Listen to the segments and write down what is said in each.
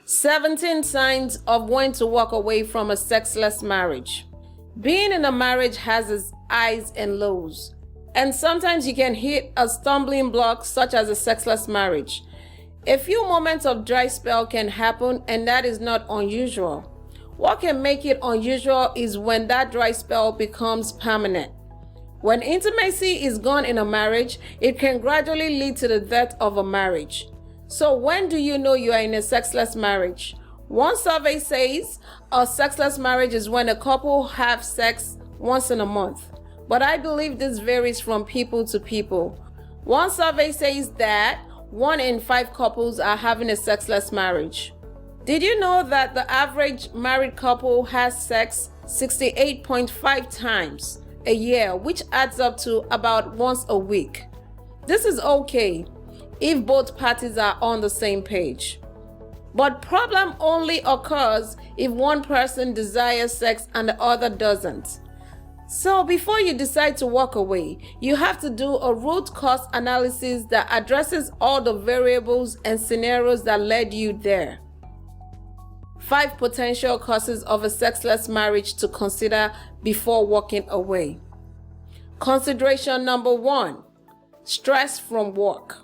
17 signs of when to walk away from a sexless marriage. Being in a marriage has its highs and lows, and sometimes you can hit a stumbling block such as a sexless marriage. A few moments of dry spell can happen, and that is not unusual. What can make it unusual is when that dry spell becomes permanent. When intimacy is gone in a marriage, it can gradually lead to the death of a marriage. So when do you know you are in a sexless marriage? One survey says a sexless marriage is when a couple have sex once in a month. But I believe this varies from people to people. One survey says that 1 in 5 couples are having a sexless marriage. Did you know that the average married couple has sex 68.5 times a year, which adds up to about once a week? This is okay if both parties are on the same page. But problem only occurs if one person desires sex and the other doesn't. So before you decide to walk away, you have to do a root cause analysis that addresses all the variables and scenarios that led you there. 5 potential causes of a sexless marriage to consider before walking away. Consideration number 1, stress from work.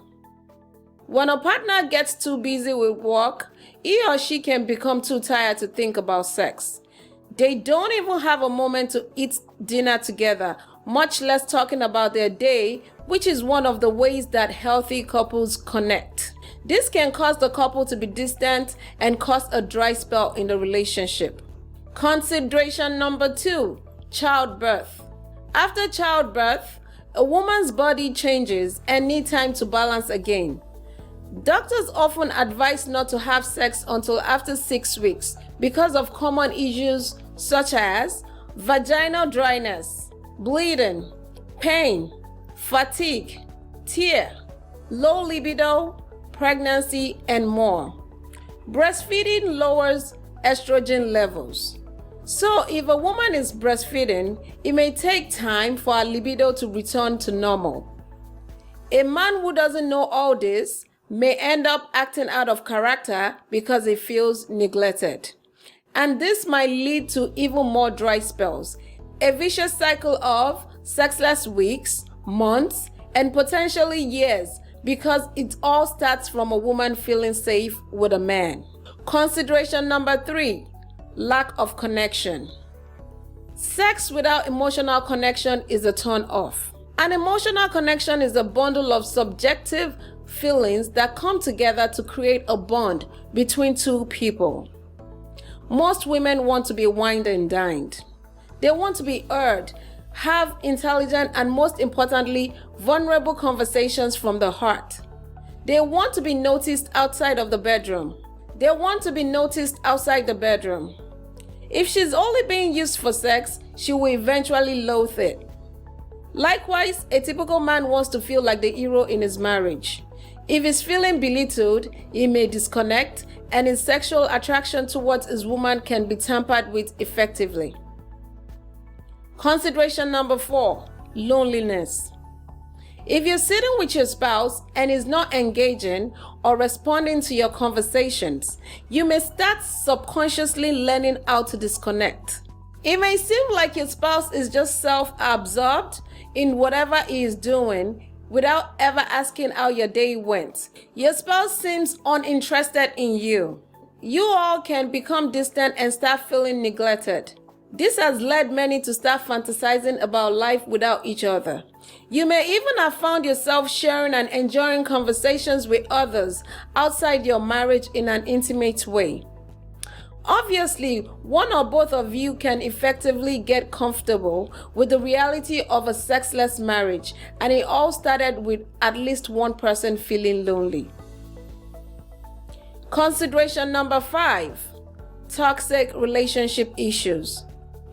When a partner gets too busy with work, he or she can become too tired to think about sex. They don't even have a moment to eat dinner together, much less talking about their day, which is one of the ways that healthy couples connect. This can cause the couple to be distant and cause a dry spell in the relationship. Consideration number 2, childbirth. After childbirth, a woman's body changes and needs time to balance again. Doctors often advise not to have sex until after 6 weeks because of common issues such as vaginal dryness, bleeding, pain, fatigue, tear, low libido, pregnancy, and more. Breastfeeding lowers estrogen levels. So if a woman is breastfeeding, it may take time for her libido to return to normal. A man who doesn't know all this may end up acting out of character because he feels neglected. And this might lead to even more dry spells, a vicious cycle of sexless weeks, months, and potentially years, because it all starts from a woman feeling safe with a man. Consideration number 3, lack of connection. Sex without emotional connection is a turn off. An emotional connection is a bundle of subjective feelings that come together to create a bond between two people. Most women want to be wined and dined. They want to be heard, have intelligent and most importantly, vulnerable conversations from the heart. They want to be noticed outside of the bedroom. They want to be noticed outside the bedroom. If she's only being used for sex, she will eventually loathe it. Likewise, a typical man wants to feel like the hero in his marriage. If he's feeling belittled, he may disconnect, and his sexual attraction towards his woman can be tampered with effectively. Consideration number 4, loneliness. If you're sitting with your spouse and is not engaging or responding to your conversations, you may start subconsciously learning how to disconnect. It may seem like your spouse is just self-absorbed in whatever he is doing without ever asking how your day went. Your spouse seems uninterested in you. You all can become distant and start feeling neglected. This has led many to start fantasizing about life without each other. You may even have found yourself sharing and enjoying conversations with others outside your marriage in an intimate way. Obviously, one or both of you can effectively get comfortable with the reality of a sexless marriage, and it all started with at least one person feeling lonely. Consideration number 5, toxic relationship issues.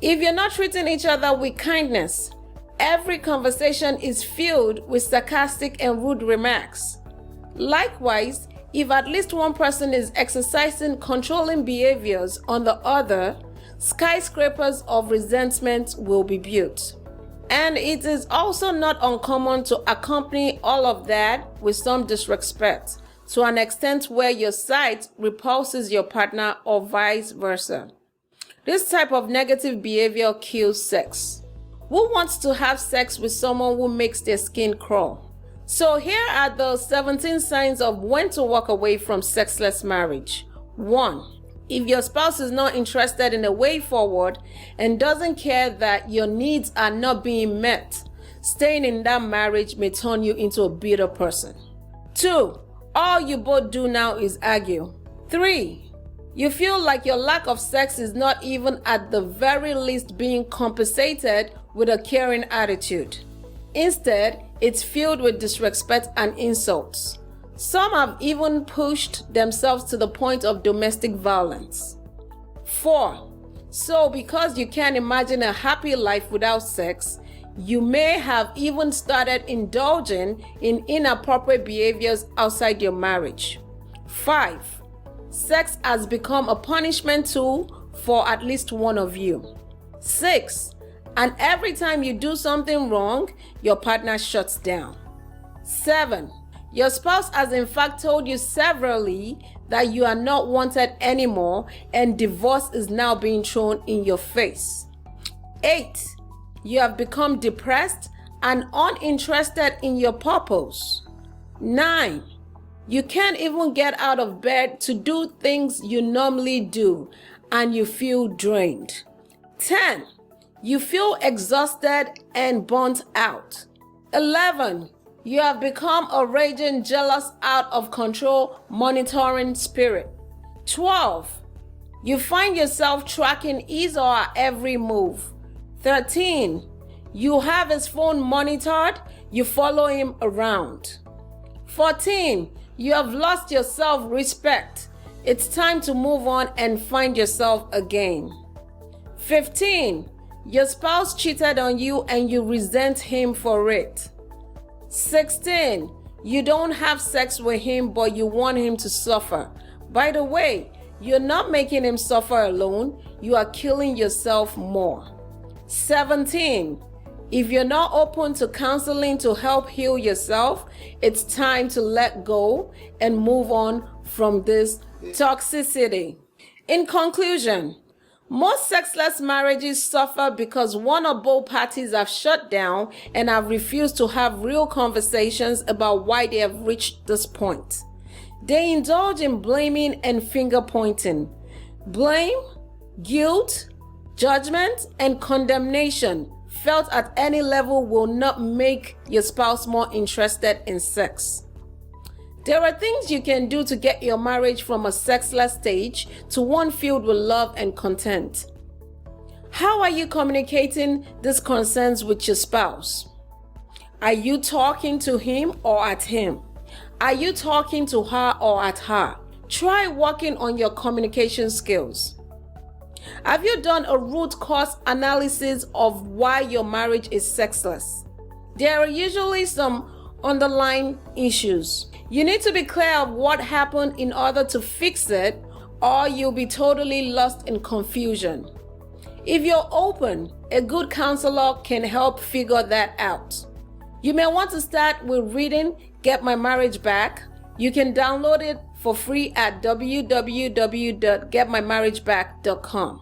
If you're not treating each other with kindness, every conversation is filled with sarcastic and rude remarks. Likewise, if at least one person is exercising controlling behaviors on the other, skyscrapers of resentment will be built. And it is also not uncommon to accompany all of that with some disrespect, to an extent where your sight repulses your partner or vice versa. This type of negative behavior kills sex. Who wants to have sex with someone who makes their skin crawl? So here are the 17 signs of when to walk away from sexless marriage. 1. If your spouse is not interested in a way forward and doesn't care that your needs are not being met, staying in that marriage may turn you into a bitter person. 2. All you both do now is argue. 3. You feel like your lack of sex is not even at the very least being compensated with a caring attitude. Instead, it's filled with disrespect and insults. Some have even pushed themselves to the point of domestic violence. 4. So because you can't imagine a happy life without sex, you may have even started indulging in inappropriate behaviors outside your marriage. 5. Sex has become a punishment tool for at least one of you. 6. And every time you do something wrong, your partner shuts down. 7. Your spouse has in fact told you severally that you are not wanted anymore and divorce is now being thrown in your face. 8. You have become depressed and uninterested in your purpose. 9. You can't even get out of bed to do things you normally do and you feel drained. 10. You feel exhausted and burnt out. 11. You have become a raging, jealous, out of control, monitoring spirit. 12. You find yourself tracking his or her every move. 13. You have his phone monitored, you follow him around. 14. You have lost your self-respect. It's time to move on and find yourself again. 15. Your spouse cheated on you and you resent him for it. 16. You don't have sex with him, but you want him to suffer. By the way, you're not making him suffer alone. You are killing yourself more. 17. If you're not open to counseling to help heal yourself, it's time to let go and move on from this toxicity. In conclusion, most sexless marriages suffer because one or both parties have shut down and have refused to have real conversations about why they have reached this point. They indulge in blaming and finger pointing. Blame, guilt, judgment, and condemnation felt at any level will not make your spouse more interested in sex. There are things you can do to get your marriage from a sexless stage to one filled with love and content. How are you communicating these concerns with your spouse? Are you talking to him or at him? Are you talking to her or at her? Try working on your communication skills. Have you done a root cause analysis of why your marriage is sexless? There are usually some underlying issues. You need to be clear of what happened in order to fix it, or you'll be totally lost in confusion. If you're open, a good counselor can help figure that out. You may want to start with reading Get My Marriage Back. You can download it for free at www.getmymarriageback.com.